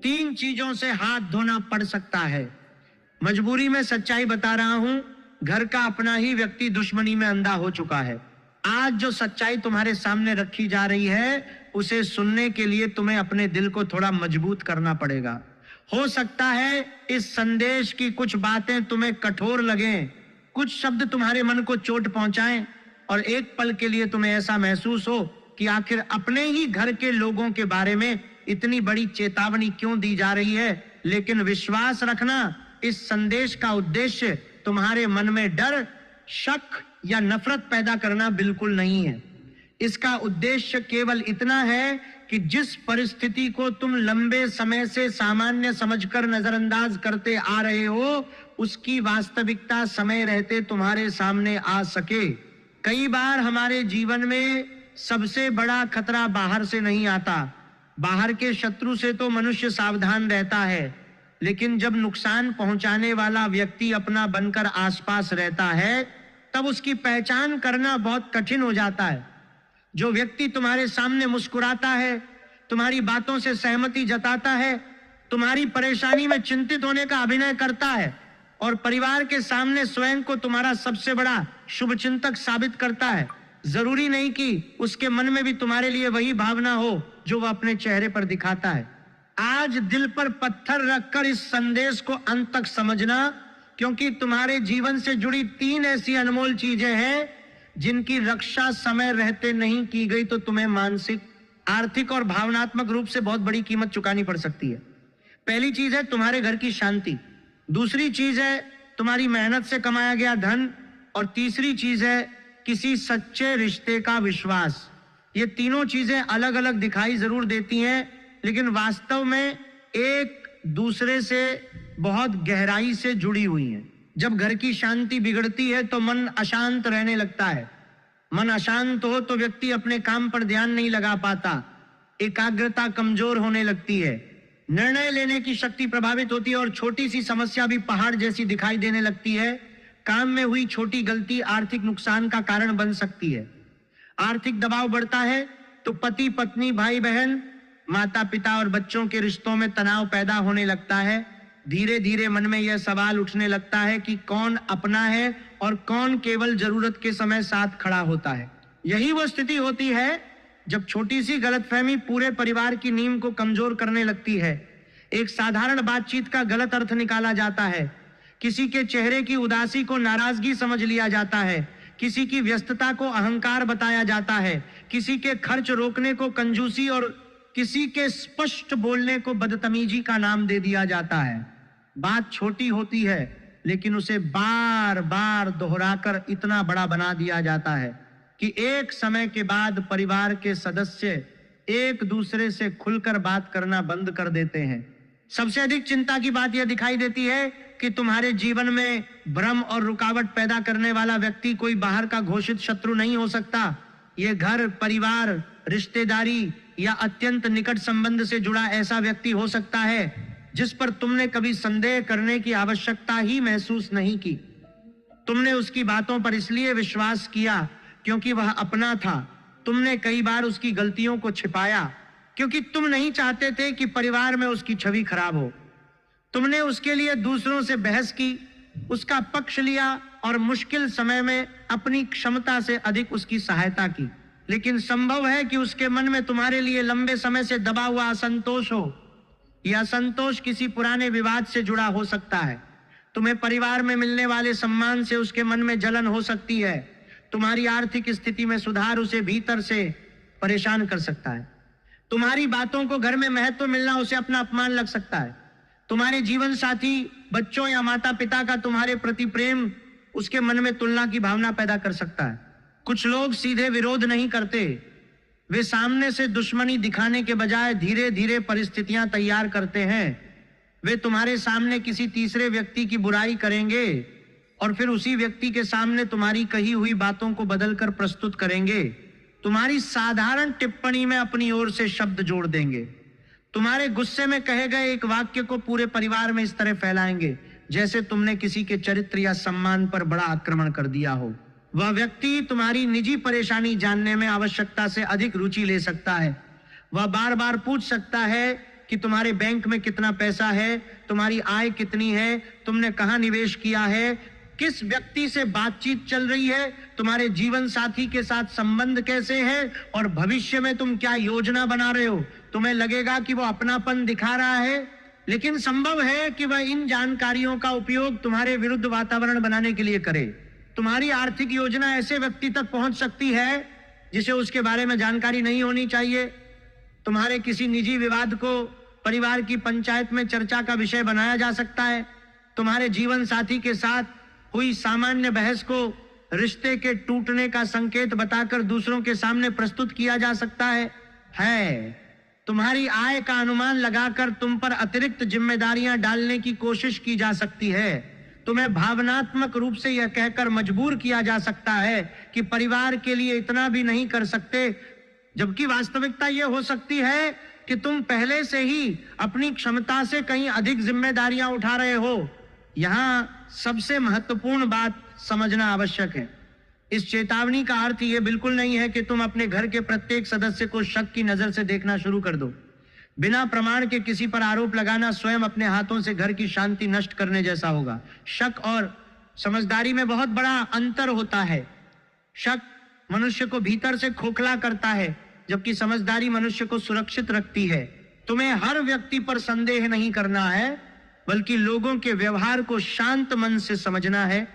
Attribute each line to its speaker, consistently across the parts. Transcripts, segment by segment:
Speaker 1: 3 चीजों से हाथ धोना पड़ सकता है। मजबूरी में सच्चाई बता रहा हूं, घर का अपना ही व्यक्ति दुश्मनी में अंधा हो चुका है। आज जो सच्चाई तुम्हारे सामने रखी जा रही है, उसे सुनने के लिए तुम्हें अपने दिल को थोड़ा मजबूत करना पड़ेगा। हो सकता है इस संदेश की कुछ बातें तुम्हें कठोर लगें, कुछ शब्द तुम्हारे मन को चोट पहुंचाएं और एक पल के लिए तुम्हें ऐसा महसूस हो कि आखिर अपने ही घर के लोगों के बारे में इतनी बड़ी चेतावनी क्यों दी जा रही है। लेकिन विश्वास रखना, इस संदेश का उद्देश्य तुम्हारे मन में डर, शक या नफरत पैदा करना बिल्कुल नहीं है। इसका उद्देश्य केवल इतना है कि जिस परिस्थिति को तुम लंबे समय से सामान्य समझकर नजरअंदाज करते आ रहे हो, उसकी वास्तविकता समय रहते तुम्हारे सामने आ सके। कई बार हमारे जीवन में सबसे बड़ा खतरा बाहर से नहीं आता। बाहर के शत्रु से तो मनुष्य सावधान रहता है, लेकिन जब नुकसान पहुंचाने वाला व्यक्ति अपना बनकर आसपास रहता है, तब उसकी पहचान करना बहुत कठिन हो जाता है। जो व्यक्ति तुम्हारे सामने मुस्कुराता है, तुम्हारी बातों से सहमति जताता है, तुम्हारी परेशानी में चिंतित होने का अभिनय करता है और परिवार के सामने स्वयं को तुम्हारा सबसे बड़ा शुभचिंतक साबित करता है, जरूरी नहीं कि उसके मन में भी तुम्हारे लिए वही भावना हो जो वह अपने चेहरे पर दिखाता है। आज दिल पर पत्थर रखकर इस संदेश को अंत तक समझना, क्योंकि तुम्हारे जीवन से जुड़ी 3 ऐसी अनमोल चीजें हैं जिनकी रक्षा समय रहते नहीं की गई तो तुम्हें मानसिक, आर्थिक और भावनात्मक रूप से बहुत बड़ी कीमत चुकानी पड़ सकती है। पहली चीज है तुम्हारे घर की शांति, दूसरी चीज है तुम्हारी मेहनत से कमाया गया धन, और तीसरी चीज है किसी सच्चे रिश्ते का विश्वास। ये तीनों चीजें अलग अलग दिखाई जरूर देती हैं, लेकिन वास्तव में एक दूसरे से बहुत गहराई से जुड़ी हुई हैं। जब घर की शांति बिगड़ती है तो मन अशांत रहने लगता है। मन अशांत हो तो व्यक्ति अपने काम पर ध्यान नहीं लगा पाता, एकाग्रता कमजोर होने लगती है, निर्णय लेने की शक्ति प्रभावित होती है और छोटी सी समस्या भी पहाड़ जैसी दिखाई देने लगती है। काम में हुई छोटी गलती आर्थिक नुकसान का कारण बन सकती है। आर्थिक दबाव बढ़ता है तो पति पत्नी, भाई बहन, माता पिता और बच्चों के रिश्तों में तनाव पैदा होने लगता है। धीरे धीरे मन में यह सवाल उठने लगता है कि कौन अपना है और कौन केवल जरूरत के समय साथ खड़ा होता है। यही वो स्थिति होती है जब छोटी सी गलतफहमी पूरे परिवार की नींव को कमजोर करने लगती है। एक साधारण बातचीत का गलत अर्थ निकाला जाता है, किसी के चेहरे की उदासी को नाराजगी समझ लिया जाता है, किसी की व्यस्तता को अहंकार बताया जाता है, किसी के खर्च रोकने को कंजूसी और किसी के स्पष्ट बोलने को बदतमीजी का नाम दे दिया जाता है। बात छोटी होती है, लेकिन उसे बार बार दोहराकर इतना बड़ा बना दिया जाता है कि एक समय के बाद परिवार के सदस्य एक दूसरे से खुलकर बात करना बंद कर देते हैं। सबसे अधिक चिंता की बात यह दिखाई देती है कि तुम्हारे जीवन में भ्रम और रुकावट पैदा करने वाला व्यक्ति कोई बाहर का घोषित शत्रु नहीं हो सकता। यह घर, परिवार, रिश्तेदारी या अत्यंत निकट संबंध से जुड़ा ऐसा व्यक्ति हो सकता है जिस पर तुमने कभी संदेह करने की आवश्यकता ही महसूस नहीं की। तुमने उसकी बातों पर इसलिए विश्वास किया क्योंकि वह अपना था। तुमने कई बार उसकी गलतियों को छिपाया क्योंकि तुम नहीं चाहते थे कि परिवार में उसकी छवि खराब हो। तुमने उसके लिए दूसरों से बहस की, उसका पक्ष लिया और मुश्किल समय में अपनी क्षमता से अधिक उसकी सहायता की। लेकिन संभव है कि उसके मन में तुम्हारे लिए लंबे समय से दबा हुआ असंतोष हो। यह असंतोष किसी पुराने विवाद से जुड़ा हो सकता है। तुम्हें परिवार में मिलने वाले सम्मान से उसके मन में जलन हो सकती है। तुम्हारी आर्थिक स्थिति में सुधार उसे भीतर से परेशान कर सकता है। तुम्हारी बातों को घर में महत्व मिलना उसे अपना अपमान लग सकता है। तुम्हारे जीवन साथी, बच्चों या माता पिता का तुम्हारे प्रति प्रेम उसके मन में तुलना की भावना पैदा कर सकता है। कुछ लोग सीधे विरोध नहीं करते, वे सामने से दुश्मनी दिखाने के बजाय धीरे धीरे परिस्थितियां तैयार करते हैं। वे तुम्हारे सामने किसी तीसरे व्यक्ति की बुराई करेंगे और फिर उसी व्यक्ति के सामने तुम्हारी कही हुई बातों को बदलकर प्रस्तुत करेंगे। तुम्हारी साधारण टिप्पणी में अपनी ओर से शब्द जोड़ देंगे। तुम्हारे गुस्से में कहे गए एक वाक्य को पूरे परिवार में इस तरह फैलाएंगे जैसे तुमने किसी के चरित्र या सम्मान पर बड़ा आक्रमण कर दिया हो। वह व्यक्ति तुम्हारी निजी परेशानी जानने में आवश्यकता से अधिक रुचि ले सकता है। वह बार बार पूछ सकता है कि तुम्हारे बैंक में कितना पैसा है, तुम्हारी आय कितनी है, तुमने कहां निवेश किया है, किस व्यक्ति से बातचीत चल रही है, तुम्हारे जीवन साथी के साथ संबंध कैसे है और भविष्य में तुम क्या योजना बना रहे हो। तुम्हें लगेगा कि वो अपनापन दिखा रहा है, लेकिन संभव है कि वह इन जानकारियों का उपयोग तुम्हारे विरुद्ध वातावरण बनाने के लिए करे। तुम्हारी आर्थिक योजना ऐसे व्यक्ति तक पहुंच सकती है जिसे उसके बारे में जानकारी नहीं होनी चाहिए। तुम्हारे किसी निजी विवाद को परिवार की पंचायत में चर्चा का विषय बनाया जा सकता है। तुम्हारे जीवन साथी के साथ हुई सामान्य बहस को रिश्ते के टूटने का संकेत बताकर दूसरों के सामने प्रस्तुत किया जा सकता है। तुम्हारी आय का अनुमान लगाकर तुम पर अतिरिक्त जिम्मेदारियां डालने की कोशिश की जा सकती है। तुम्हें भावनात्मक रूप से यह कहकर मजबूर किया जा सकता है कि परिवार के लिए इतना भी नहीं कर सकते, जबकि वास्तविकता यह हो सकती है कि तुम पहले से ही अपनी क्षमता से कहीं अधिक जिम्मेदारियां उठा रहे हो। यहां सबसे महत्वपूर्ण बात समझना आवश्यक है। इस चेतावनी का अर्थ यह बिल्कुल नहीं है कि तुम अपने घर के प्रत्येक सदस्य को शक की नजर से देखना शुरू कर दो। बिना प्रमाण के किसी पर आरोप लगाना स्वयं अपने हाथों से घर की शांति नष्ट करने जैसा होगा। शक और समझदारी में बहुत बड़ा अंतर होता है। शक मनुष्य को भीतर से खोखला करता है, जबकि समझदारी मनुष्य को सुरक्षित रखती है। तुम्हें हर व्यक्ति पर संदेह नहीं करना है, बल्कि लोगों के व्यवहार को शांत मन से समझना है।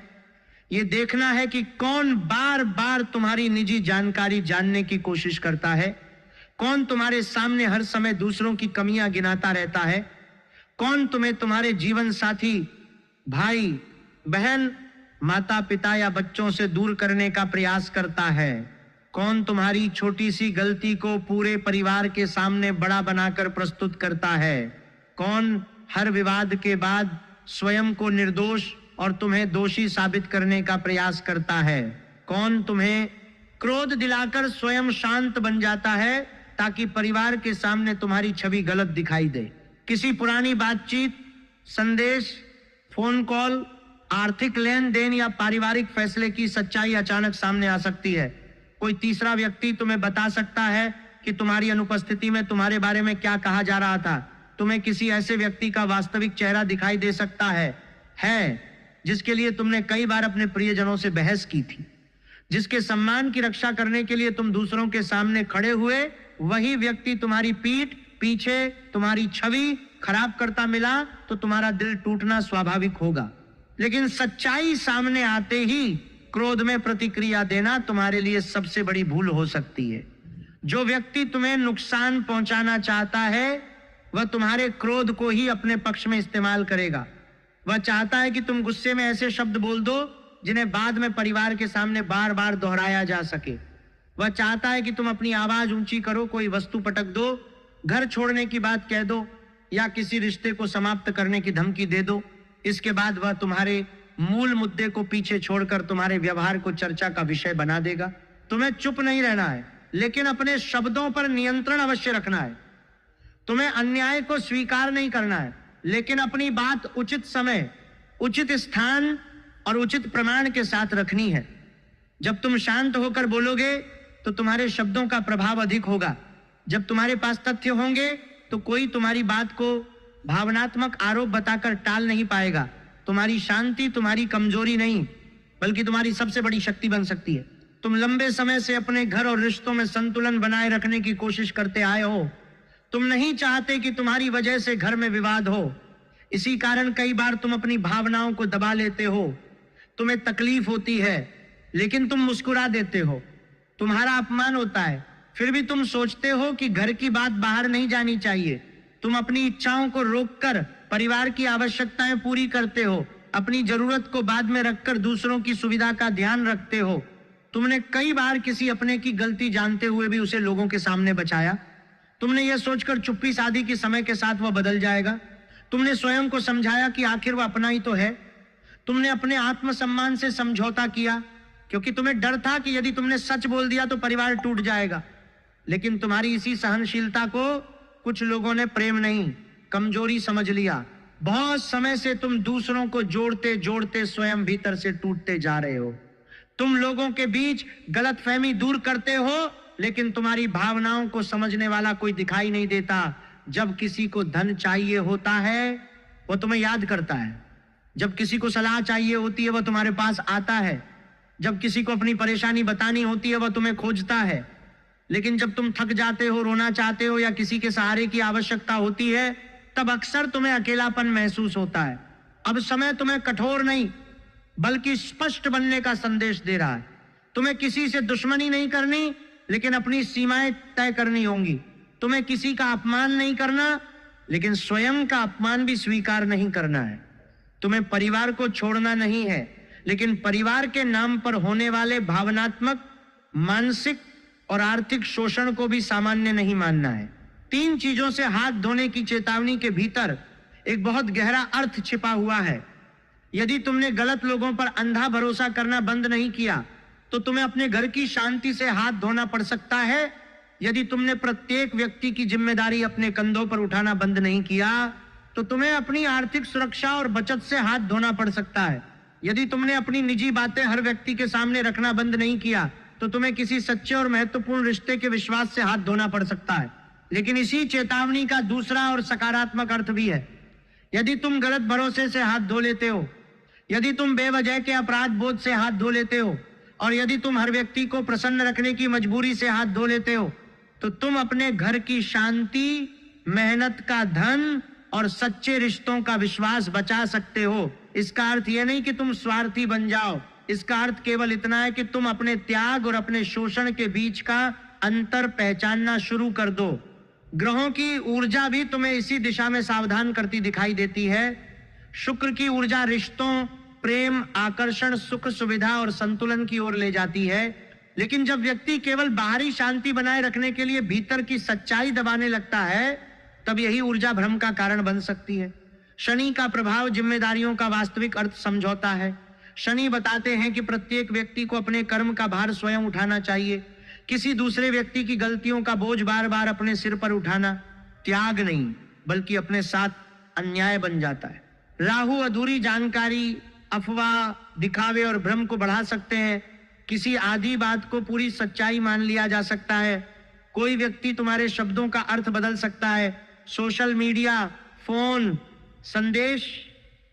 Speaker 1: यह देखना है कि कौन बार बार तुम्हारी निजी जानकारी जानने की कोशिश करता है, कौन तुम्हारे सामने हर समय दूसरों की कमियां गिनाता रहता है, कौन तुम्हें तुम्हारे जीवन साथी, भाई बहन, माता पिता या बच्चों से दूर करने का प्रयास करता है, कौन तुम्हारी छोटी सी गलती को पूरे परिवार के सामने बड़ा बनाकर प्रस्तुत करता है, कौन हर विवाद के बाद स्वयं को निर्दोष और तुम्हें दोषी साबित करने का प्रयास करता है, कौन तुम्हें क्रोध दिलाकर स्वयं शांत बन जाता है ताकि परिवार के सामने तुम्हारी छवि गलत दिखाई दे। किसी पुरानी बातचीत, संदेश, फोन कॉल, आर्थिक लेन देन या पारिवारिक फैसले की सच्चाई अचानक सामने आ सकती है। कोई तीसरा व्यक्ति तुम्हें बता सकता है कि तुम्हारी अनुपस्थिति में तुम्हारे बारे में क्या कहा जा रहा था। तुम्हें किसी ऐसे व्यक्ति का वास्तविक चेहरा दिखाई दे सकता है जिसके लिए तुमने कई बार अपने प्रियजनों से बहस की थी, जिसके सम्मान की रक्षा करने के लिए तुम दूसरों के सामने खड़े हुए। वही व्यक्ति तुम्हारी पीठ पीछे तुम्हारी छवि खराब करता मिला तो तुम्हारा दिल टूटना स्वाभाविक होगा। लेकिन सच्चाई सामने आते ही क्रोध में प्रतिक्रिया देना तुम्हारे लिए सबसे बड़ी भूल हो सकती है। जो व्यक्ति तुम्हें नुकसान पहुंचाना चाहता है वह तुम्हारे क्रोध को ही अपने पक्ष में इस्तेमाल करेगा। वह चाहता है कि तुम गुस्से में ऐसे शब्द बोल दो जिन्हें बाद में परिवार के सामने बार बार दोहराया जा सके। वह चाहता है कि तुम अपनी आवाज ऊंची करो, कोई वस्तु पटक दो, घर छोड़ने की बात कह दो या किसी रिश्ते को समाप्त करने की धमकी दे दो। इसके बाद वह तुम्हारे मूल मुद्दे को पीछे छोड़कर तुम्हारे व्यवहार को चर्चा का विषय बना देगा। तुम्हें चुप नहीं रहना है, लेकिन अपने शब्दों पर नियंत्रण अवश्य रखना है। तुम्हें अन्याय को स्वीकार नहीं करना है, लेकिन अपनी बात उचित समय, उचित स्थान और उचित प्रमाण के साथ रखनी है। जब तुम शांत होकर बोलोगे तो तुम्हारे शब्दों का प्रभाव अधिक होगा। जब तुम्हारे पास तथ्य होंगे तो कोई तुम्हारी बात को भावनात्मक आरोप बताकर टाल नहीं पाएगा। तुम्हारी शांति तुम्हारी कमजोरी नहीं, बल्कि तुम्हारी सबसे बड़ी शक्ति बन सकती है। तुम लंबे समय से अपने घर और रिश्तों में संतुलन बनाए रखने की कोशिश करते आए हो। तुम नहीं चाहते कि तुम्हारी वजह से घर में विवाद हो। इसी कारण कई बार तुम अपनी भावनाओं को दबा लेते हो। तुम्हें तकलीफ होती है, लेकिन तुम मुस्कुरा देते हो। तुम्हारा अपमान होता है, फिर भी तुम सोचते हो कि घर की बात बाहर नहीं जानी चाहिए। तुम अपनी इच्छाओं को रोककर परिवार की आवश्यकताएं पूरी करते हो। अपनी जरूरत को बाद में रखकर दूसरों की सुविधा का ध्यान रखते हो। तुमने कई बार किसी अपने की गलती जानते हुए भी उसे लोगों के सामने बचाया। तुमने यह सोचकर चुप्पी साधी कि समय के साथ वह बदल जाएगा। तुमने स्वयं को समझाया कि आखिर वह अपना ही तो है। तुमने अपने आत्मसम्मान से समझौता किया, क्योंकि तुम्हें डर था कि यदि तुमने सच बोल दिया तो परिवार टूट जाएगा। लेकिन तुम्हारी इसी सहनशीलता को कुछ लोगों ने प्रेम नहीं, कमजोरी समझ लिया। बहुत समय से तुम दूसरों को जोड़ते जोड़ते स्वयं भीतर से टूटते जा रहे हो। तुम लोगों के बीच गलतफहमी दूर करते हो, लेकिन तुम्हारी भावनाओं को समझने वाला कोई दिखाई नहीं देता। जब किसी को धन चाहिए होता है वो तुम्हें याद करता है, जब किसी को सलाह चाहिए होती है वो तुम्हारे पास आता है, जब किसी को अपनी परेशानी बतानी होती है वो तुम्हें खोजता है। लेकिन जब तुम थक जाते हो, रोना चाहते हो या किसी के सहारे की आवश्यकता होती है, तब अक्सर तुम्हें अकेलापन महसूस होता है। अब समय तुम्हें कठोर नहीं बल्कि स्पष्ट बनने का संदेश दे रहा है। तुम्हें किसी से दुश्मनी नहीं करनी, लेकिन अपनी सीमाएं तय करनी होंगी। तुम्हें किसी का अपमान नहीं करना, लेकिन स्वयं का अपमान भी स्वीकार नहीं करना है। तुम्हें परिवार को छोड़ना नहीं है, लेकिन परिवार के नाम पर होने वाले भावनात्मक, मानसिक और आर्थिक शोषण को भी सामान्य नहीं मानना है। 3 चीजों से हाथ धोने की चेतावनी के भीतर एक बहुत गहरा अर्थ छिपा हुआ है। यदि तुमने गलत लोगों पर अंधा भरोसा करना बंद नहीं किया तो तुम्हें अपने घर की शांति से हाथ धोना पड़ सकता है। यदि तुमने प्रत्येक व्यक्ति की जिम्मेदारी अपने कंधों पर उठाना बंद नहीं किया तो तुम्हें अपनी आर्थिक सुरक्षा और बचत से हाथ धोना पड़ सकता है। यदि तुमने अपनी निजी बातें हर व्यक्ति के सामने रखना बंद नहीं किया तो तुम्हें किसी सच्चे और महत्वपूर्ण रिश्ते के विश्वास से हाथ धोना पड़ सकता है। लेकिन इसी चेतावनी का दूसरा और सकारात्मक अर्थ भी है। यदि तुम गलत भरोसे से हाथ धो लेते हो, यदि तुम बेवजह के अपराध बोध से हाथ धो लेते हो और यदि तुम हर व्यक्ति को प्रसन्न रखने की मजबूरी से हाथ धो लेते हो, तो तुम अपने घर की शांति, मेहनत का धन और सच्चे रिश्तों का विश्वास बचा सकते हो। इसका अर्थ यह नहीं कि तुम स्वार्थी बन जाओ, इसका अर्थ केवल इतना है कि तुम अपने त्याग और अपने शोषण के बीच का अंतर पहचानना शुरू कर दो। ग्रहों की ऊर्जा भी तुम्हें इसी दिशा में सावधान करती दिखाई देती है। शुक्र की ऊर्जा रिश्तों, प्रेम, आकर्षण, सुख, सुविधा और संतुलन की ओर ले जाती है। लेकिन जब व्यक्ति केवल बाहरी शांति बनाए रखने के लिए भीतर की सच्चाई दबाने लगता है, तब यही ऊर्जा भ्रम का कारण बन सकती है। शनि का प्रभाव जिम्मेदारियों का वास्तविक अर्थ समझौता है। शनि बताते हैं कि प्रत्येक व्यक्ति को अपने कर्म का भार स्वयं उठाना चाहिए। किसी दूसरे व्यक्ति की गलतियों का बोझ बार बार अपने सिर पर उठाना त्याग नहीं बल्कि अपने साथ अन्याय बन जाता है। राहु अधूरी जानकारी, अफवाह, दिखावे और भ्रम को बढ़ा सकते हैं। किसी आधी बात को पूरी सच्चाई मान लिया जा सकता है। कोई व्यक्ति तुम्हारे शब्दों का अर्थ बदल सकता है। सोशल मीडिया, फोन, संदेश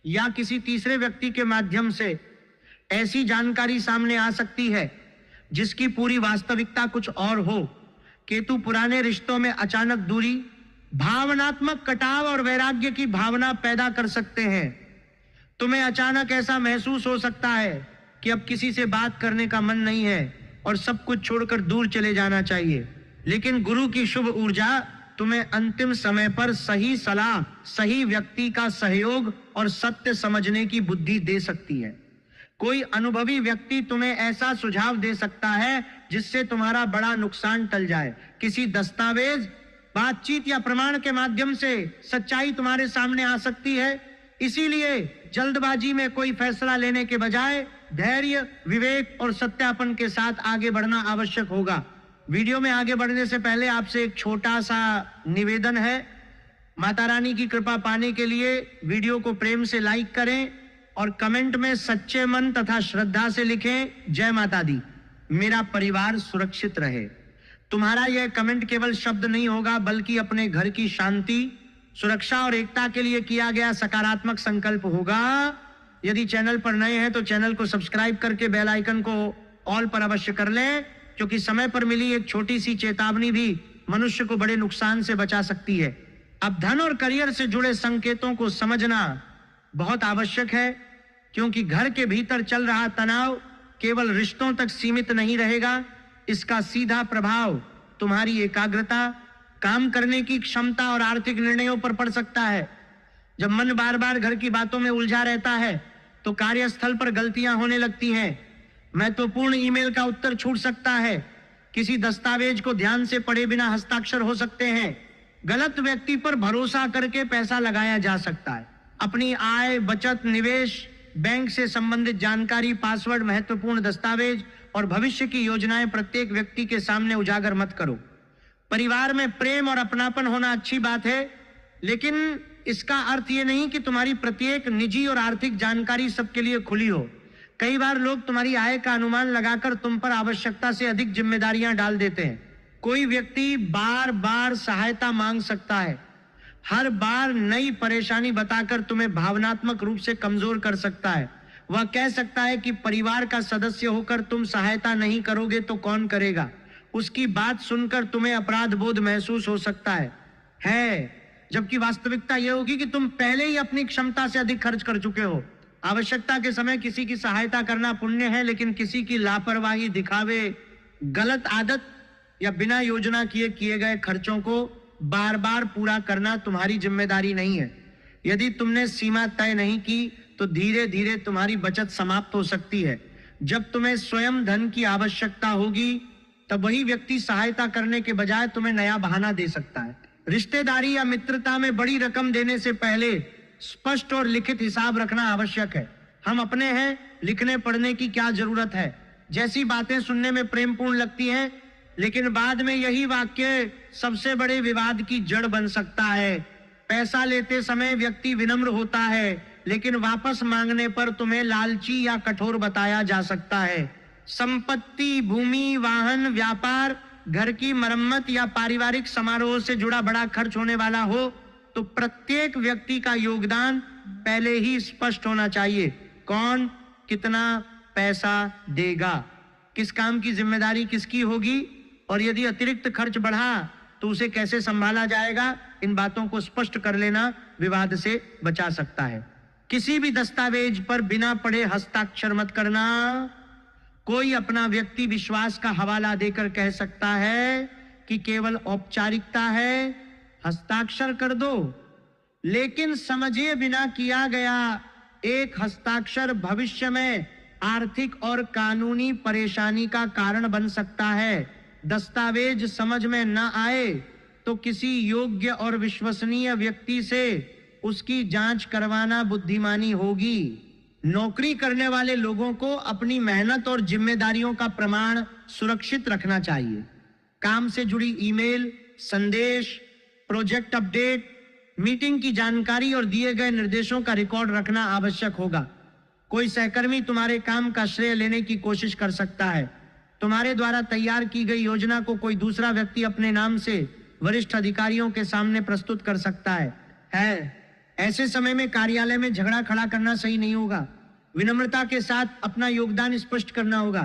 Speaker 1: या किसी तीसरे व्यक्ति के माध्यम से ऐसी जानकारी सामने आ सकती है जिसकी पूरी वास्तविकता कुछ और हो। केतु पुराने रिश्तों में अचानक दूरी, भावनात्मक कटाव और वैराग्य की भावना पैदा कर सकते हैं। तुम्हें अचानक ऐसा महसूस हो सकता है कि अब किसी से बात करने का मन नहीं है और सब कुछ छोड़कर दूर चले जाना चाहिए। लेकिन गुरु की शुभ ऊर्जा तुम्हें अंतिम समय पर सही सलाह, सही व्यक्ति का सहयोग और सत्य समझने की बुद्धि दे सकती है। कोई अनुभवी व्यक्ति तुम्हें ऐसा सुझाव दे सकता है जिससे तुम्हारा बड़ा नुकसान टल जाए। किसी दस्तावेज, बातचीत या प्रमाण के माध्यम से सच्चाई तुम्हारे सामने आ सकती है। इसीलिए जल्दबाजी में कोई फैसला लेने के बजाय धैर्य, विवेक और सत्यापन के साथ आगे बढ़ना आवश्यक होगा। वीडियो में आगे बढ़ने से पहले आपसे एक छोटा सा निवेदन है। माता रानी की कृपा पाने के लिए वीडियो को प्रेम से लाइक करें और कमेंट में सच्चे मन तथा श्रद्धा से लिखें, जय माता दी, मेरा परिवार सुरक्षित रहे। तुम्हारा यह कमेंट केवल शब्द नहीं होगा बल्कि अपने घर की शांति, सुरक्षा और एकता के लिए किया गया सकारात्मक संकल्प होगा। यदि चैनल पर नए हैं तो चैनल को सब्सक्राइब करके बेल आइकन को ऑल पर अवश्य कर लें, क्योंकि समय पर मिली एक छोटी सी चेतावनी भी मनुष्य को बड़े नुकसान से बचा सकती है। अब धन और करियर से जुड़े संकेतों को समझना बहुत आवश्यक है, क्योंकि घर के भीतर चल रहा तनाव केवल रिश्तों तक सीमित नहीं रहेगा। इसका सीधा प्रभाव तुम्हारी एकाग्रता, काम करने की क्षमता और आर्थिक निर्णयों पर पड़ सकता है। जब मन बार बार घर की बातों में उलझा रहता है तो कार्यस्थल पर गलतियां होने लगती हैं। महत्वपूर्ण ईमेल का उत्तर छूट सकता है। किसी दस्तावेज को ध्यान से पढ़े बिना हस्ताक्षर हो सकते हैं। गलत व्यक्ति पर भरोसा करके पैसा लगाया जा सकता है। अपनी आय, बचत, निवेश, बैंक से संबंधित जानकारी, पासवर्ड, महत्वपूर्ण दस्तावेज और भविष्य की योजनाएं प्रत्येक व्यक्ति के सामने उजागर मत करो। परिवार में प्रेम और अपनापन होना अच्छी बात है, लेकिन इसका अर्थ ये नहीं कि तुम्हारी प्रत्येक निजी और आर्थिक जानकारी सबके लिए खुली हो। कई बार लोग तुम्हारी आय का अनुमान लगाकर तुम पर आवश्यकता से अधिक जिम्मेदारियां डाल देते हैं। कोई व्यक्ति बार बार सहायता मांग सकता है हर बार नई परेशानी बताकर तुम्हें भावनात्मक रूप से कमजोर कर सकता है। वह कह सकता है कि परिवार का सदस्य होकर तुम सहायता नहीं करोगे तो कौन करेगा। उसकी बात सुनकर तुम्हें अपराध बोध महसूस हो सकता है, जबकि वास्तविकता यह होगी कि तुम पहले ही अपनी क्षमता से अधिक खर्च कर चुके हो। आवश्यकता के समय किसी की सहायता करना पुण्य है, लेकिन किसी की लापरवाही, दिखावे, गलत आदत या बिना योजना किए गए खर्चों को बार बार पूरा करना तुम्हारी जिम्मेदारी नहीं है। यदि तुमने सीमा तय नहीं की तो धीरे धीरे तुम्हारी बचत समाप्त हो सकती है। जब तुम्हें स्वयं धन की आवश्यकता होगी तब वही व्यक्ति सहायता करने के बजाय तुम्हें नया बहाना दे सकता है। रिश्तेदारी या मित्रता में बड़ी रकम देने से पहले स्पष्ट और लिखित हिसाब रखना आवश्यक है। हम अपने हैं, लिखने पढ़ने की क्या जरूरत है। जैसी बातें सुनने में प्रेमपूर्ण लगती हैं, लेकिन बाद में यही वाक्य सबसे बड़े विवाद की जड़ बन सकता है। पैसा लेते समय व्यक्ति विनम्र होता है, लेकिन वापस मांगने पर तुम्हें लालची या कठोर बताया जा सकता है। संपत्ति, भूमि, वाहन, व्यापार, घर की मरम्मत या पारिवारिक समारोह से जुड़ा बड़ा खर्च होने वाला हो तो प्रत्येक व्यक्ति का योगदान पहले ही स्पष्ट होना चाहिए। कौन कितना पैसा देगा, किस काम की जिम्मेदारी किसकी होगी, और यदि अतिरिक्त खर्च बढ़ा तो उसे कैसे संभाला जाएगा। इन बातों को स्पष्ट कर लेना विवाद से बचा सकता है। किसी भी दस्तावेज पर बिना पढ़े हस्ताक्षर मत करना। कोई अपना व्यक्ति विश्वास का हवाला देकर कह सकता है कि केवल औपचारिकता है, हस्ताक्षर कर दो, लेकिन समझे बिना किया गया एक हस्ताक्षर भविष्य में आर्थिक और कानूनी परेशानी का कारण बन सकता है। दस्तावेज समझ में न आए तो किसी योग्य और विश्वसनीय व्यक्ति से उसकी जांच करवाना बुद्धिमानी होगी। नौकरी करने वाले लोगों को अपनी मेहनत और जिम्मेदारियों का प्रमाण सुरक्षित रखना चाहिए। काम से जुड़ी ईमेल, संदेश, प्रोजेक्ट अपडेट, मीटिंग की जानकारी और दिए गए निर्देशों का रिकॉर्ड रखना आवश्यक होगा। कोई सहकर्मी तुम्हारे काम का श्रेय लेने की कोशिश कर सकता है। तुम्हारे द्वारा तैयार की गई योजना को कोई दूसरा व्यक्ति अपने नाम से वरिष्ठ अधिकारियों के सामने प्रस्तुत कर सकता है। ऐसे समय में कार्यालय में झगड़ा खड़ा करना सही नहीं होगा। विनम्रता के साथ अपना योगदान स्पष्ट करना होगा।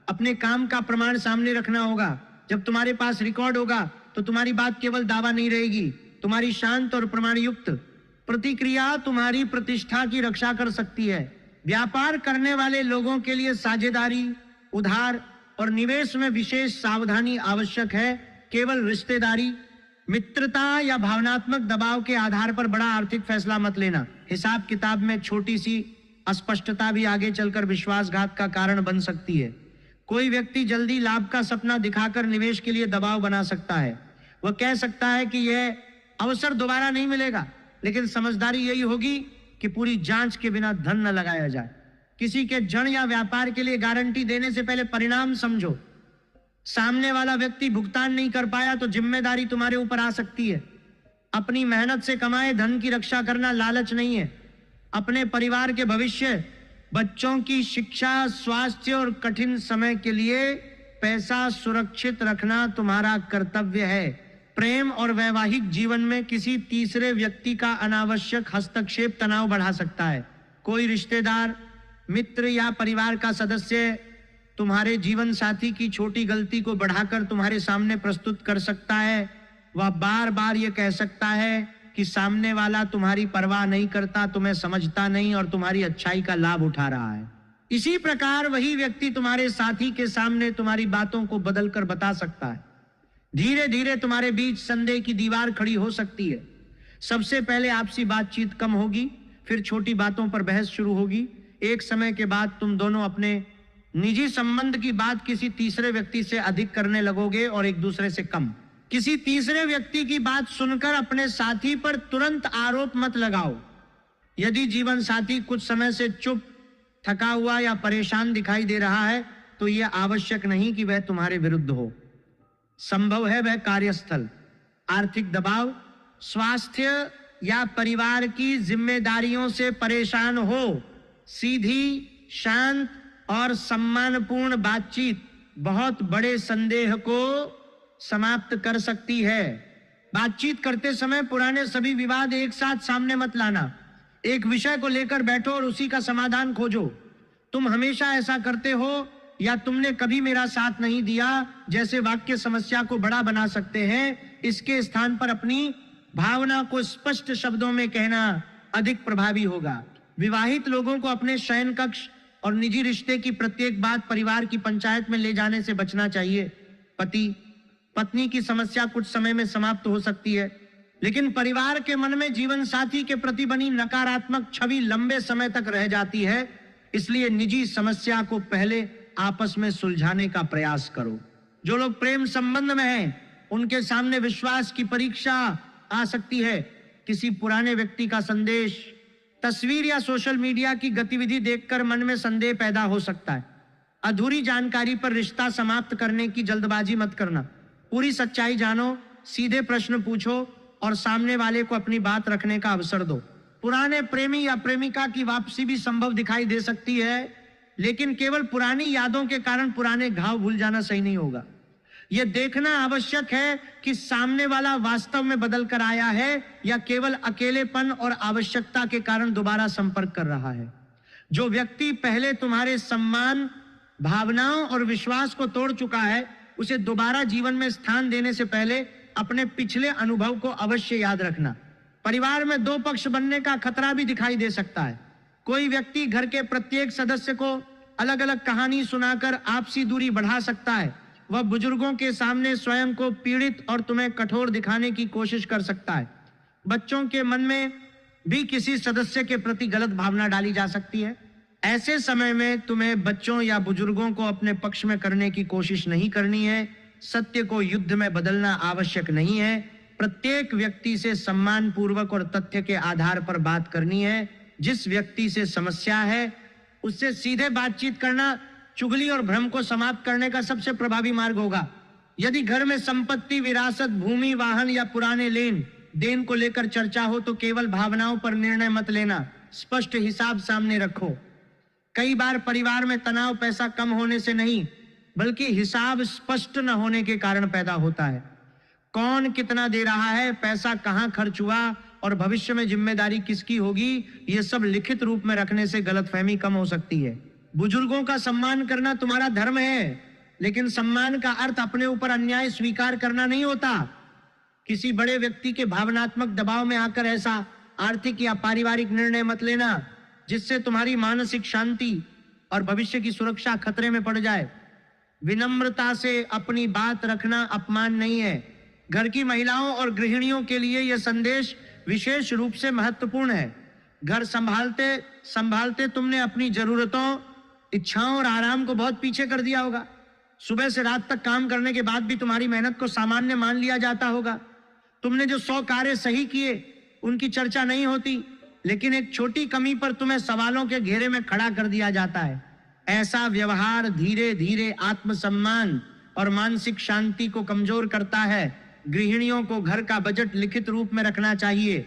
Speaker 1: अपने काम का प्रमाण सामने रखना होगा। जब तुम्हारे पास रिकॉर्ड होगा तो तुम्हारी बात केवल दावा नहीं रहेगी। तुम्हारी शांत और प्रमाण युक्त प्रतिक्रिया तुम्हारी प्रतिष्ठा की रक्षा कर सकती है। व्यापार करने वाले लोगों के लिए साझेदारी, उधार और निवेश में विशेष सावधानी आवश्यक है। केवल रिश्तेदारी, मित्रता या भावनात्मक दबाव के आधार पर बड़ा आर्थिक फैसला मत लेना। हिसाब किताब में छोटी सी अस्पष्टता भी आगे चलकर विश्वासघात का कारण बन सकती है। कोई व्यक्ति जल्दी लाभ का सपना दिखाकर निवेश के लिए दबाव बना सकता है। वह कह सकता है कि यह अवसर दोबारा नहीं मिलेगा, लेकिन समझदारी यही होगी कि पूरी जांच के बिना धन न लगाया जाए। किसी के ऋण या व्यापार के लिए गारंटी देने से पहले परिणाम समझो। सामने वाला व्यक्ति भुगतान नहीं कर पाया तो जिम्मेदारी तुम्हारे ऊपर आ सकती है। अपनी मेहनत से कमाए धन की रक्षा करना लालच नहीं है। अपने परिवार के भविष्य, बच्चों की शिक्षा, स्वास्थ्य और कठिन समय के लिए पैसा सुरक्षित रखना तुम्हारा कर्तव्य है। प्रेम और वैवाहिक जीवन में किसी तीसरे व्यक्ति का अनावश्यक हस्तक्षेप तनाव बढ़ा सकता है। कोई रिश्तेदार, मित्र या परिवार का सदस्य तुम्हारे जीवन साथी की छोटी गलती को बढ़ाकर तुम्हारे सामने प्रस्तुत कर सकता है। वह बार बार यह कह सकता है कि सामने वाला तुम्हारी परवाह नहीं करता, तुम्हें समझता नहीं और तुम्हारी अच्छाई का लाभ उठा रहा है। इसी प्रकार वही व्यक्ति तुम्हारे साथी के सामने तुम्हारी बातों को बदलकर बता सकता है। धीरे धीरे तुम्हारे बीच संदेह की दीवार खड़ी हो सकती है। सबसे पहले आपसी बातचीत कम होगी, फिर छोटी बातों पर बहस शुरू होगी। एक समय के बाद तुम दोनों अपने निजी संबंध की बात किसी तीसरे व्यक्ति से अधिक करने लगोगे और एक दूसरे से कम। किसी तीसरे व्यक्ति की बात सुनकर अपने साथी पर तुरंत आरोप मत लगाओ। यदि जीवन साथी कुछ समय से चुप, थका हुआ या परेशान दिखाई दे रहा है तो यह आवश्यक नहीं कि वह तुम्हारे विरुद्ध हो। संभव है वह कार्यस्थल, आर्थिक दबाव, स्वास्थ्य या परिवार की जिम्मेदारियों से परेशान हो। सीधी, शांत और सम्मानपूर्ण बातचीत बहुत बड़े संदेह को समाप्त कर सकती है। बातचीत करते समय पुराने सभी विवाद एक साथ सामने मत लाना। एक विषय को लेकर बैठो और उसी का समाधान खोजो। तुम हमेशा ऐसा करते हो या तुमने कभी मेरा साथ नहीं दिया जैसे वाक्य समस्या को बड़ा बना सकते हैं। इसके स्थान पर अपनी भावना को स्पष्ट शब्दों में कहना अधिक प्रभावी होगा। विवाहित लोगों को अपने शयन कक्ष और निजी रिश्ते की प्रत्येक बात परिवार की पंचायत में ले जाने से बचना चाहिए। पति पत्नी की समस्या कुछ समय में समाप्त हो सकती है, लेकिन परिवार के मन में जीवन साथी के प्रति बनी नकारात्मक छवि लंबे समय तक रह जाती है। इसलिए निजी समस्या को पहले आपस में सुलझाने का प्रयास करो। जो लोग प्रेम संबंध में हैं, उनके सामने विश्वास की परीक्षा आ सकती है। किसी पुराने व्यक्ति का संदेश, तस्वीर या सोशल मीडिया की गतिविधि देखकर मन में संदेह पैदा हो सकता है। अधूरी जानकारी पर रिश्ता समाप्त करने की जल्दबाजी मत करना। पूरी सच्चाई जानो, सीधे प्रश्न पूछो और सामने वाले को अपनी बात रखने का अवसर दो। पुराने प्रेमी या प्रेमिका की वापसी भी संभव दिखाई दे सकती है, लेकिन केवल पुरानी यादों के कारण पुराने घाव भूल जाना सही नहीं होगा। यह देखना आवश्यक है कि सामने वाला वास्तव में बदल कर आया है या केवल अकेलेपन और आवश्यकता के कारण दोबारा संपर्क कर रहा है। जो व्यक्ति पहले तुम्हारे सम्मान, भावनाओं और विश्वास को तोड़ चुका है, उसे दोबारा जीवन में स्थान देने से पहले अपने पिछले अनुभव को अवश्य याद रखना। परिवार में दो पक्ष बनने का खतरा भी दिखाई दे सकता है। कोई व्यक्ति घर के प्रत्येक सदस्य को अलग अलग कहानी सुनाकर आपसी दूरी बढ़ा सकता है। वह बुजुर्गों के सामने स्वयं को पीड़ित और तुम्हें कठोर दिखाने की कोशिश कर सकता है। बच्चों के मन में भी किसी सदस्य के प्रति गलत भावना डाली जा सकती है। ऐसे समय में तुम्हें बच्चों या बुजुर्गों को अपने पक्ष में करने की कोशिश नहीं करनी है। सत्य को युद्ध में बदलना आवश्यक नहीं है। प्रत्येक व्यक्ति से सम्मान पूर्वक और तथ्य के आधार पर बात करनी है। जिस व्यक्ति से समस्या है उससे सीधे बातचीत करना चुगली और भ्रम को समाप्त करने का सबसे प्रभावी मार्ग होगा। यदि घर में संपत्ति, विरासत, भूमि, वाहन या पुराने लेन देन को लेकर चर्चा हो तो केवल भावनाओं पर निर्णय मत लेना, स्पष्ट हिसाब सामने रखो। कई बार परिवार में तनाव पैसा कम होने से नहीं, बल्कि हिसाब स्पष्ट न होने के कारण पैदा होता है। कौन कितना दे रहा है, पैसा कहां खर्च हुआ और भविष्य में जिम्मेदारी किसकी होगी, यह सब लिखित रूप में रखने से गलतफहमी कम हो सकती है। बुजुर्गों का सम्मान करना तुम्हारा धर्म है, लेकिन सम्मान का अर्थ अपने ऊपर अन्याय स्वीकार करना नहीं होता। किसी बड़े व्यक्ति के भावनात्मक दबाव में आकर ऐसा आर्थिक या पारिवारिक निर्णय मत लेना जिससे तुम्हारी मानसिक शांति और भविष्य की सुरक्षा खतरे में पड़ जाए। विनम्रता से अपनी बात रखना अपमान नहीं है। घर की महिलाओं और गृहिणियों के लिए यह संदेश विशेष रूप से महत्वपूर्ण है। घर संभालते संभालते तुमने अपनी जरूरतों, इच्छाओं और आराम को बहुत पीछे कर दिया होगा। सुबह से रात तक काम करने के बाद भी तुम्हारी मेहनत को सामान्य मान लिया जाता होगा। तुमने जो 100 कार्य सही किए उनकी चर्चा नहीं होती, लेकिन एक छोटी कमी पर तुम्हें सवालों के घेरे में खड़ा कर दिया जाता है। ऐसा व्यवहार धीरे धीरे आत्मसम्मान और मानसिक शांति को कमजोर करता है। गृहिणियों को घर का बजट लिखित रूप में रखना चाहिए।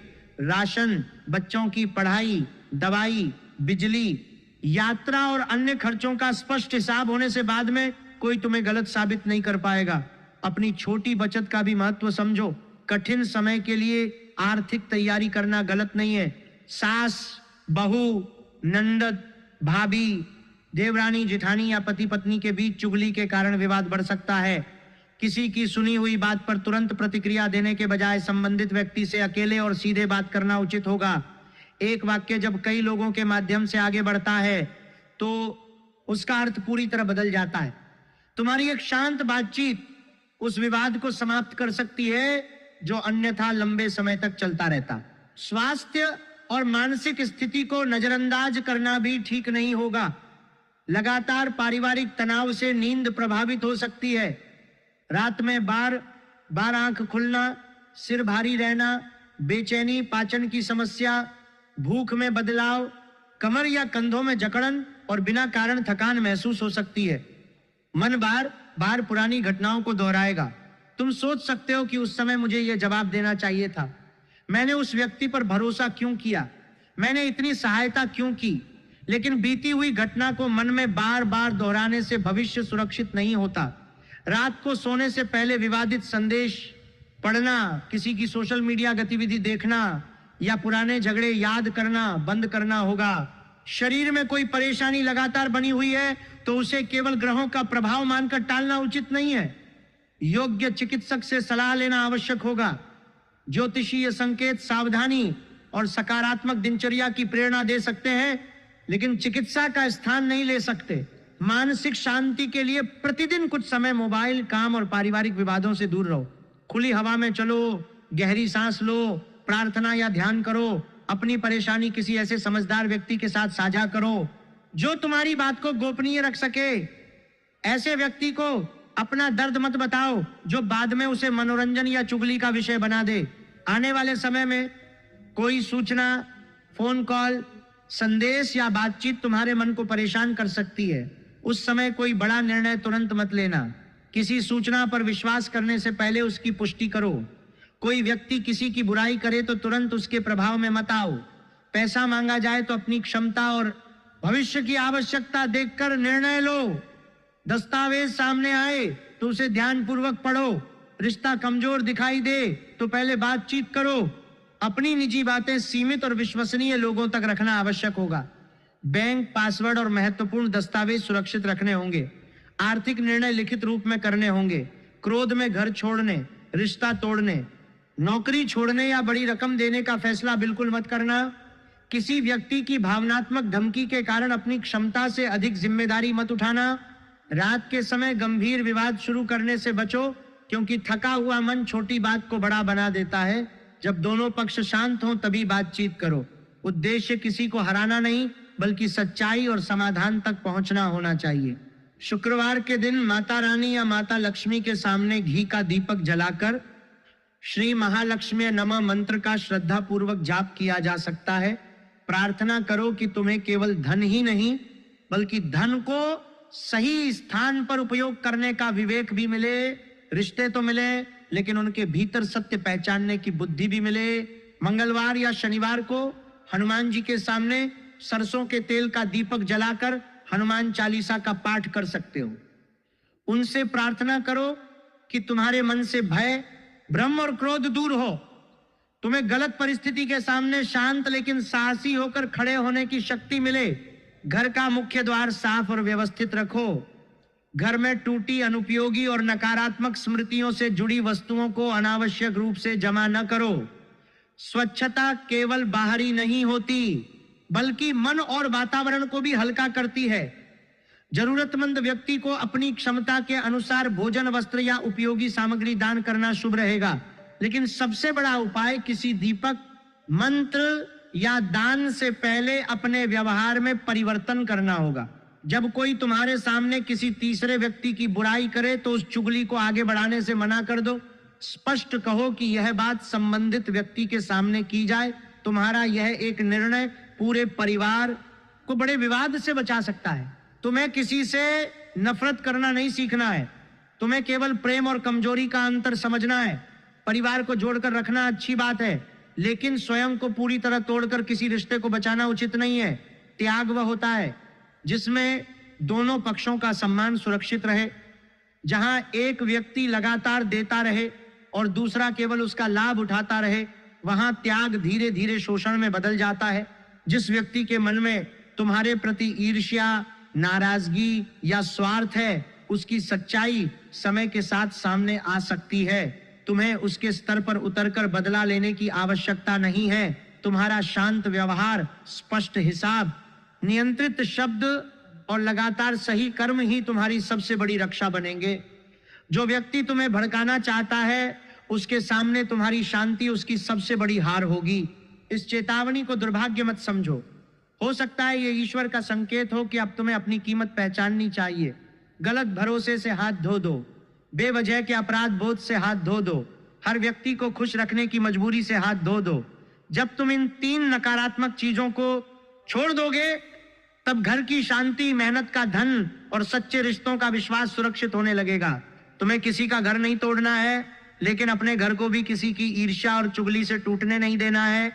Speaker 1: राशन, बच्चों की पढ़ाई, दवाई, बिजली, यात्रा और अन्य खर्चों का स्पष्ट हिसाब होने से बाद में कोई तुम्हें गलत साबित नहीं कर पाएगा। अपनी छोटी बचत का भी महत्व समझो। कठिन समय के लिए आर्थिक तैयारी करना गलत नहीं है। सास, बहू, नंदद, भाभी, देवरानी, जिठानी या पति पत्नी के बीच चुगली के कारण विवाद बढ़ सकता है। किसी की सुनी हुई बात पर तुरंत प्रतिक्रिया देने के बजाय संबंधित व्यक्ति से अकेले और सीधे बात करना उचित होगा। एक वाक्य जब कई लोगों के माध्यम से आगे बढ़ता है तो उसका अर्थ पूरी तरह बदल जाता है। तुम्हारी एक शांत बातचीत उस विवाद को समाप्त कर सकती है जो अन्यथा लंबे समय तक चलता रहता। स्वास्थ्य और मानसिक स्थिति को नजरअंदाज करना भी ठीक नहीं होगा। लगातार पारिवारिक तनाव से नींद प्रभावित हो सकती है। रात में बार बार आंख खुलना, सिर भारी रहना, बेचैनी, पाचन की समस्या, भूख में बदलाव, कमर या कंधों में जकड़न और बिना कारण थकान महसूस हो सकती है। मन बार बार पुरानी घटनाओं को दोहराएगा। तुम सोच सकते हो कि उस समय मुझे यह जवाब देना चाहिए था, मैंने उस व्यक्ति पर भरोसा क्यों किया, मैंने इतनी सहायता क्यों की। लेकिन बीती हुई घटना को मन में बार बार दोहराने से भविष्य सुरक्षित नहीं होता। रात को सोने से पहले विवादित संदेश पढ़ना, किसी की सोशल मीडिया गतिविधि देखना या पुराने झगड़े याद करना बंद करना होगा। शरीर में कोई परेशानी लगातार बनी हुई है तो उसे केवल ग्रहों का प्रभाव मानकर टालना उचित नहीं है। योग्य चिकित्सक से सलाह लेना आवश्यक होगा। ज्योतिषीय संकेत सावधानी और सकारात्मक दिनचर्या की प्रेरणा दे सकते हैं, लेकिन चिकित्सा का स्थान नहीं ले सकते। मानसिक शांति के लिए प्रतिदिन कुछ समय मोबाइल, काम और पारिवारिक विवादों से दूर रहो। खुली हवा में चलो, गहरी सांस लो, प्रार्थना या ध्यान करो। अपनी परेशानी किसी ऐसे समझदार व्यक्ति के साथ साझा करो जो तुम्हारी बात को गोपनीय रख सके। ऐसे व्यक्ति को अपना दर्द मत बताओ जो बाद में उसे मनोरंजन या चुगली का विषय बना दे। आने वाले समय में कोई सूचना, फोन कॉल, संदेश या बातचीत तुम्हारे मन को परेशान कर सकती है। उस समय कोई बड़ा निर्णय तुरंत मत लेना। किसी सूचना पर विश्वास करने से पहले उसकी पुष्टि करो। कोई व्यक्ति किसी की बुराई करे तो तुरंत उसके प्रभाव में मत आओ। पैसा मांगा जाए तो अपनी क्षमता और भविष्य की आवश्यकता देखकर निर्णय लो। दस्तावेज सामने आए तो उसे ध्यानपूर्वक पढ़ो। रिश्ता कमजोर दिखाई दे तो पहले बातचीत करो। अपनी निजी बातें सीमित और विश्वसनीय लोगों तक रखना आवश्यक होगा। बैंक पासवर्ड और महत्वपूर्ण दस्तावेज सुरक्षित रखने होंगे। आर्थिक निर्णय लिखित रूप में करने होंगे। क्रोध में घर छोड़ने, रिश्ता तोड़ने, नौकरी छोड़ने या बड़ी रकम देने का फैसला बिल्कुल मत करना। किसी व्यक्ति की भावनात्मक धमकी के कारण अपनी क्षमता से अधिक जिम्मेदारी मत उठाना। रात के समय गंभीर विवाद शुरू करने से बचो, क्योंकि थका हुआ मन छोटी बात को बड़ा बना देता है। जब दोनों पक्ष शांत हों तभी बातचीत करो। उद्देश्य किसी को हराना नहीं, बल्कि सच्चाई और समाधान तक पहुंचना होना चाहिए। शुक्रवार के दिन माता रानी या माता लक्ष्मी के सामने घी का दीपक जलाकर श्री महालक्ष्मी नमः मंत्र का श्रद्धा पूर्वक जाप किया जा सकता है। प्रार्थना करो कि तुम्हें केवल धन ही नहीं, बल्कि धन को सही स्थान पर उपयोग करने का विवेक भी मिले। रिश्ते तो मिले, लेकिन उनके भीतर सत्य पहचानने की बुद्धि भी मिले। मंगलवार या शनिवार को हनुमान जी के सामने सरसों के तेल का दीपक जलाकर हनुमान चालीसा का पाठ कर सकते हो। उनसे प्रार्थना करो कि तुम्हारे मन से भय, भ्रम और क्रोध दूर हो। तुम्हें गलत परिस्थिति के सामने शांत लेकिन साहसी होकर खड़े होने की शक्ति मिले। घर का मुख्य द्वार साफ और व्यवस्थित रखो। घर में टूटी, अनुपयोगी और नकारात्मक स्मृतियों से जुड़ी वस्तुओं को अनावश्यक रूप से जमा न करो। स्वच्छता केवल बाहरी नहीं होती, बल्कि मन और वातावरण को भी हल्का करती है। जरूरतमंद व्यक्ति को अपनी क्षमता के अनुसार भोजन, वस्त्र या उपयोगी सामग्री दान करना शुभ रहेगा। लेकिन सबसे बड़ा उपाय किसी दीपक, मंत्र या दान से पहले अपने व्यवहार में परिवर्तन करना होगा। जब कोई तुम्हारे सामने किसी तीसरे व्यक्ति की बुराई करे तो उस चुगली को आगे बढ़ाने से मना कर दो। स्पष्ट कहो कि यह बात संबंधित व्यक्ति के सामने की जाए। तुम्हारा यह एक निर्णय पूरे परिवार को बड़े विवाद से बचा सकता है। तुम्हें किसी से नफरत करना नहीं सीखना है। तुम्हें केवल प्रेम और कमजोरी का अंतर समझना है। परिवार को जोड़कर रखना अच्छी बात है, लेकिन स्वयं को पूरी तरह तोड़कर किसी रिश्ते को बचाना उचित नहीं है। त्याग वह होता है जिसमें दोनों पक्षों का सम्मान सुरक्षित रहे। जहां एक व्यक्ति लगातार देता रहे और दूसरा केवल उसका लाभ उठाता रहे, वहां त्याग धीरे धीरे शोषण में बदल जाता है। जिस व्यक्ति के मन में तुम्हारे प्रति ईर्ष्या, नाराजगी या स्वार्थ है, उसकी सच्चाई समय के साथ सामने आ सकती है। तुम्हें उसके स्तर पर उतरकर बदला लेने की आवश्यकता नहीं है। तुम्हारा शांत व्यवहार, स्पष्ट हिसाब, नियंत्रित शब्द और लगातार सही कर्म ही तुम्हारी सबसे बड़ी रक्षा बनेंगे। जो व्यक्ति तुम्हें भड़काना चाहता है, उसके सामने तुम्हारी शांति उसकी सबसे बड़ी हार होगी। इस चेतावनी को दुर्भाग्य मत समझो। हो सकता है ये ईश्वर का संकेत हो कि अब तुम्हें अपनी कीमत पहचाननी चाहिए। गलत भरोसे से हाथ धो दो। बेवजह के अपराध बोध से हाथ धो दो। हर व्यक्ति को खुश रखने की मजबूरी से हाथ धो दो। जब तुम इन 3 नकारात्मक चीजों को छोड़ दोगे, तब घर की शांति, मेहनत का धन और सच्चे रिश्तों का विश्वास सुरक्षित होने लगेगा। तुम्हें किसी का घर नहीं तोड़ना है, लेकिन अपने घर को भी किसी की ईर्ष्या और चुगली से टूटने नहीं देना है।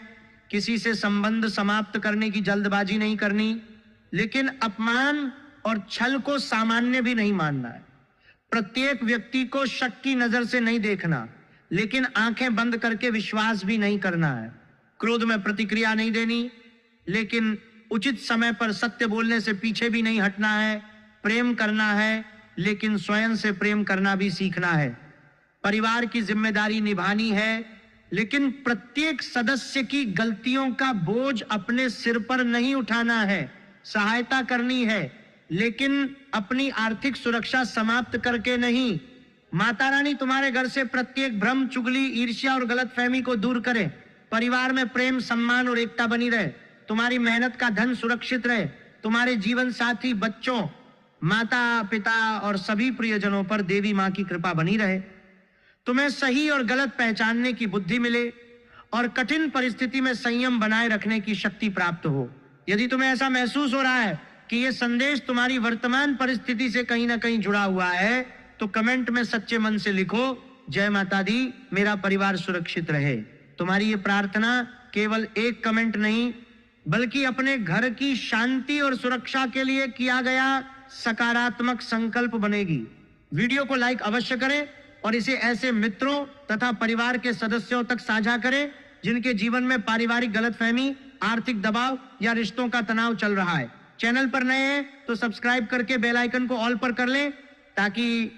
Speaker 1: किसी से संबंध समाप्त करने की जल्दबाजी नहीं करनी, लेकिन अपमान और छल को सामान्य भी नहीं मानना है। प्रत्येक व्यक्ति को शक की नजर से नहीं देखना, लेकिन आंखें बंद करके विश्वास भी नहीं करना है। क्रोध में प्रतिक्रिया नहीं देनी, लेकिन उचित समय पर सत्य बोलने से पीछे भी नहीं हटना है। प्रेम करना है, लेकिन स्वयं से प्रेम करना भी सीखना है। परिवार की जिम्मेदारी निभानी है, लेकिन प्रत्येक सदस्य की गलतियों का बोझ अपने सिर पर नहीं उठाना है। सहायता करनी है, लेकिन अपनी आर्थिक सुरक्षा समाप्त करके नहीं। माता रानी तुम्हारे घर से प्रत्येक भ्रम, चुगली, ईर्ष्या और गलतफहमी को दूर करे। परिवार में प्रेम, सम्मान और एकता बनी रहे। तुम्हारी मेहनत का धन सुरक्षित रहे। तुम्हारे जीवन साथी, बच्चों, माता पिता और सभी प्रियजनों पर देवी मां की कृपा बनी रहे। तुम्हें सही और गलत पहचानने की बुद्धि मिले और कठिन परिस्थिति में संयम बनाए रखने की शक्ति प्राप्त हो। यदि तुम्हें ऐसा महसूस हो रहा है कि यह संदेश तुम्हारी वर्तमान परिस्थिति से कहीं ना कहीं जुड़ा हुआ है, तो कमेंट में सच्चे मन से लिखो, जय माता दी, मेरा परिवार सुरक्षित रहे। तुम्हारी ये प्रार्थना केवल एक कमेंट नहीं, बल्कि अपने घर की शांति और सुरक्षा के लिए किया गया सकारात्मक संकल्प बनेगी। वीडियो को लाइक अवश्य करें और इसे ऐसे मित्रों तथा परिवार के सदस्यों तक साझा करें जिनके जीवन में पारिवारिक गलतफहमी, आर्थिक दबाव या रिश्तों का तनाव चल रहा है। चैनल पर नए हैं तो सब्सक्राइब करके बेल आइकन को ऑल पर कर लें, ताकि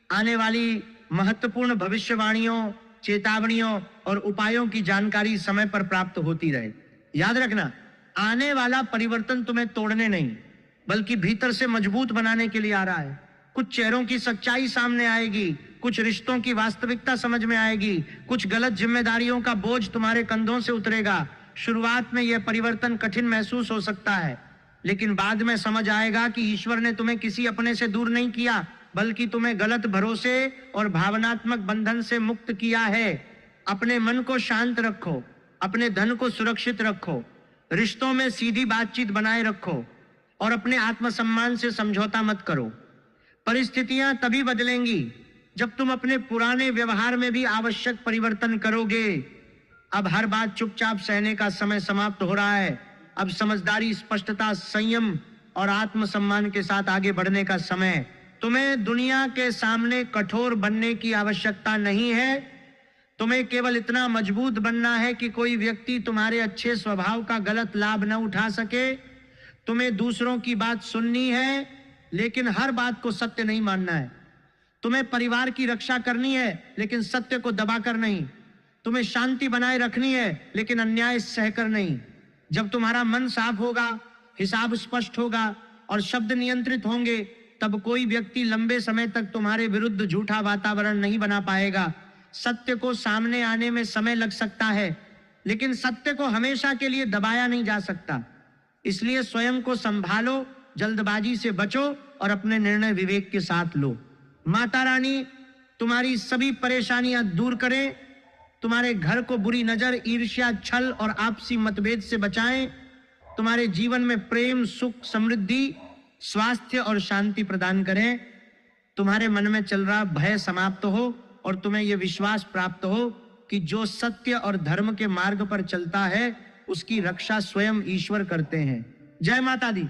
Speaker 1: आने वाली महत्वपूर्ण भविष्यवाणियों, चेतावनियों और उपायों की जानकारी समय पर प्राप्त होती रहे। याद रखना, आने वाला परिवर्तन तुम्हें तोड़ने नहीं, बल्कि भीतर से मजबूत बनाने के लिए आ रहा है। कुछ चेहरों की सच्चाई सामने आएगी, कुछ रिश्तों की वास्तविकता समझ में आएगी, कुछ गलत जिम्मेदारियों का बोझ तुम्हारे कंधों से उतरेगा। शुरुआत में यह परिवर्तन कठिन महसूस हो सकता है, लेकिन बाद में समझ आएगा कि ईश्वर ने तुम्हें किसी अपने से दूर नहीं किया, बल्कि तुम्हें गलत भरोसे और भावनात्मक बंधन से मुक्त किया है। अपने मन को शांत रखो, अपने धन को सुरक्षित रखो, रिश्तों में सीधी बातचीत बनाए रखो और अपने आत्मसम्मान से समझौता मत करो। परिस्थितियां तभी बदलेंगी जब तुम अपने पुराने व्यवहार में भी आवश्यक परिवर्तन करोगे। अब हर बात चुपचाप सहने का समय समाप्त हो रहा है। अब समझदारी, स्पष्टता, संयम और आत्मसम्मान के साथ आगे बढ़ने का समय। तुम्हें दुनिया के सामने कठोर बनने की आवश्यकता नहीं है। तुम्हें केवल इतना मजबूत बनना है कि कोई व्यक्ति तुम्हारे अच्छे स्वभाव का गलत लाभ न उठा सके। तुम्हें दूसरों की बात सुननी है, लेकिन हर बात को सत्य नहीं मानना है। तुम्हें परिवार की रक्षा करनी है, लेकिन सत्य को दबाकर नहीं। तुम्हें शांति बनाए रखनी है, लेकिन अन्याय सहकर नहीं। जब तुम्हारा मन साफ होगा, हिसाब स्पष्ट होगा और शब्द नियंत्रित होंगे, तब कोई व्यक्ति लंबे समय तक तुम्हारे विरुद्ध झूठा वातावरण नहीं बना पाएगा। सत्य को सामने आने में समय लग सकता है, लेकिन सत्य को हमेशा के लिए दबाया नहीं जा सकता। इसलिए स्वयं को संभालो, जल्दबाजी से बचो और अपने निर्णय विवेक के साथ लो। माता रानी तुम्हारी सभी परेशानियां दूर करें, तुम्हारे घर को बुरी नजर, ईर्ष्या, छल और आपसी मतभेद से बचाएं, तुम्हारे जीवन में प्रेम, सुख, समृद्धि, स्वास्थ्य और शांति प्रदान करें। तुम्हारे मन में चल रहा भय समाप्त हो और तुम्हें यह विश्वास प्राप्त हो कि जो सत्य और धर्म के मार्ग पर चलता है, उसकी रक्षा स्वयं ईश्वर करते हैं। जय माता दी।